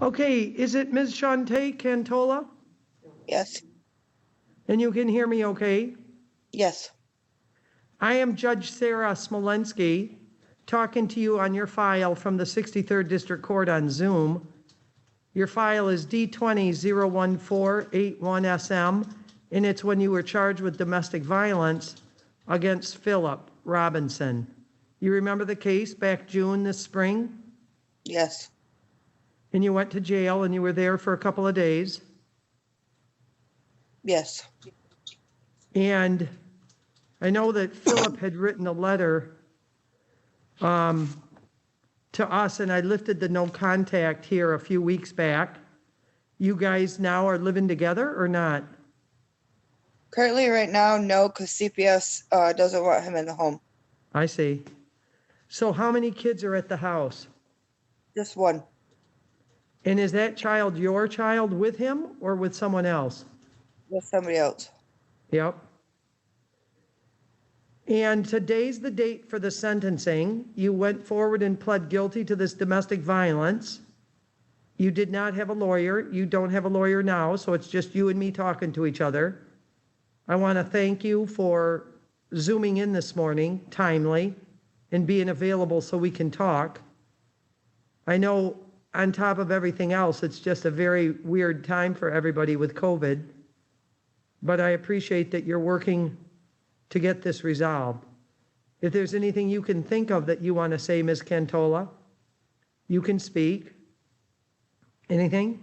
Okay, is it Ms. Shantae Cantola? Yes. And you can hear me okay? Yes. I am Judge Sara Smolenski, talking to you on your file from the 63rd District Court on Zoom. Your file is D20-01481SM, and it's when you were charged with domestic violence against Philip Robinson. You remember the case back June this spring? Yes. And you went to jail and you were there for a couple of days. Yes. And I know that Philip had written a letter to us, and I lifted the no contact here a few weeks back. You guys now are living together or not? Currently, right now, no, because CPS doesn't want him in the home. I see. So how many kids are at the house? Just one. And is that child your child with him or with someone else? With somebody else. Yep. And today's the date for the sentencing. You went forward and pled guilty to this domestic violence. You did not have a lawyer. You don't have a lawyer now, so it's just you and me talking to each other. I want to thank you for Zooming in this morning, timely, and being available so we can talk. I know on top of everything else, it's just a very weird time for everybody with COVID, but I appreciate that you're working to get this resolved. If there's anything you can think of that you want to say, Ms. Cantola, you can speak. Anything?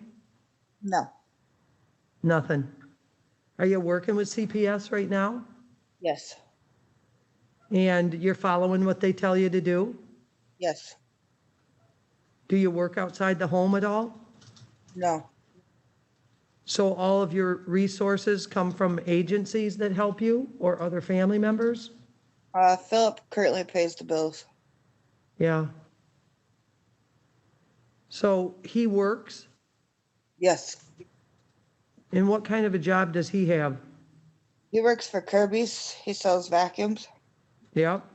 No. Nothing. Are you working with CPS right now? Yes. And you're following what they tell you to do? Yes. Do you work outside the home at all? No. So all of your resources come from agencies that help you or other family members? Philip currently pays the bills. Yeah. So he works? Yes. And what kind of a job does he have? He works for Kirby's. He sells vacuums. Yep.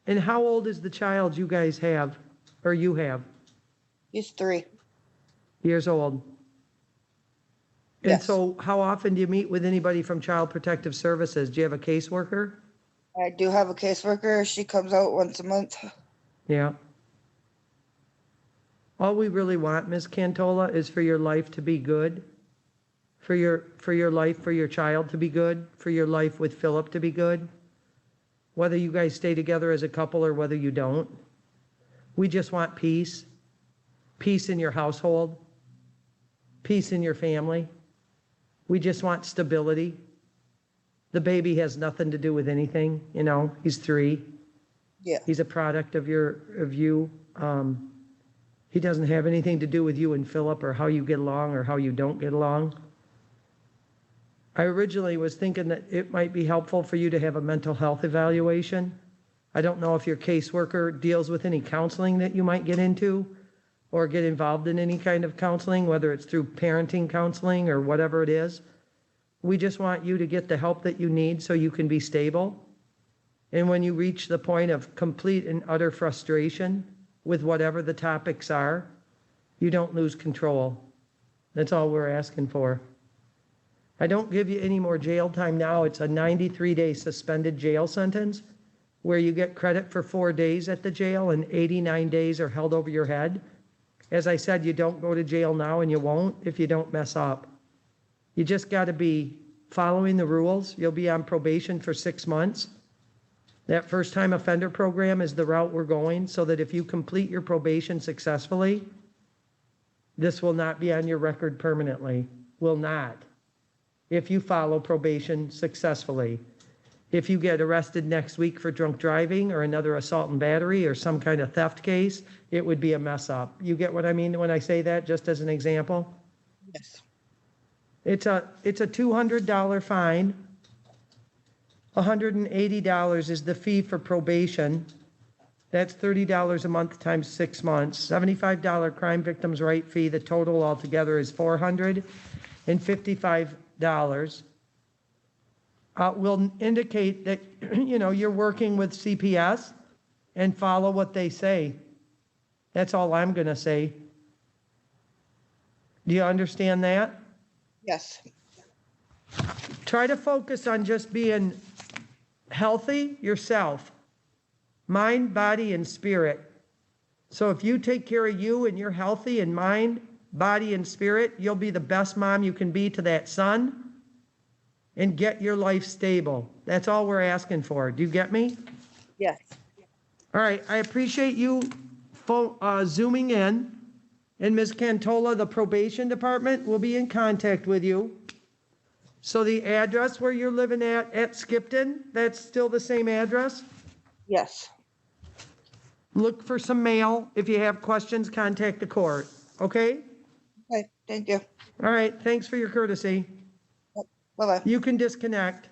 And how old is the child you guys have, or you have? He's 3. Years old. And Yes. so how often do you meet with anybody from Child Protective Services? Do you have a caseworker? I do have a caseworker. She comes out once a month. Yeah. All we really want, Ms. Cantola, is for your life to be good, for your life, for your child to be good, for your life with Philip to be good, whether you guys stay together as a couple or whether you don't. We just want peace, peace in your household, peace in your family. We just want stability. The baby has nothing to do with anything, you know, he's 3. Yeah. He's a product of you. He doesn't have anything to do with you and Philip or how you get along or how you don't get along. I originally was thinking that it might be helpful for you to have a mental health evaluation. I don't know if your caseworker deals with any counseling that you might get into or get involved in any kind of counseling, whether it's through parenting counseling or whatever it is. We just want you to get the help that you need so you can be stable. And when you reach the point of complete and utter frustration with whatever the topics are, you don't lose control. That's all we're asking for. I don't give you any more jail time now. It's a 93-day suspended jail sentence where you get credit for 4 days at the jail and 89 days are held over your head. As I said, you don't go to jail now and you won't if you don't mess up. You just got to be following the rules. You'll be on probation for 6 months. That first time offender program is the route we're going so that if you complete your probation successfully, this will not be on your record permanently. Will not. If you follow probation successfully. If you get arrested next week for drunk driving or another assault and battery or some kind of theft case, it would be a mess up. You get what I mean when I say that, just as an example? Yes. It's a $200 fine. $180 is the fee for probation. That's $30 a month times 6 months. $75 crime victims' right fee. The total altogether is $455. Will indicate that you're working with CPS and follow what they say. That's all I'm going to say. Do you understand that? Yes. Try to focus on just being healthy yourself, mind, body, and spirit. So if you take care of you and you're healthy in mind, body, and spirit, you'll be the best mom you can be to that son and get your life stable. That's all we're asking for. Do you get me? Yes. All right, I appreciate you zooming in. And Ms. Cantola, the probation department will be in contact with you. So the address where you're living at Skipton, that's still the same address? Yes. Look for some mail. If you have questions, contact the court, okay? Okay, thank you. All right, thanks for your courtesy. Bye-bye. You can disconnect.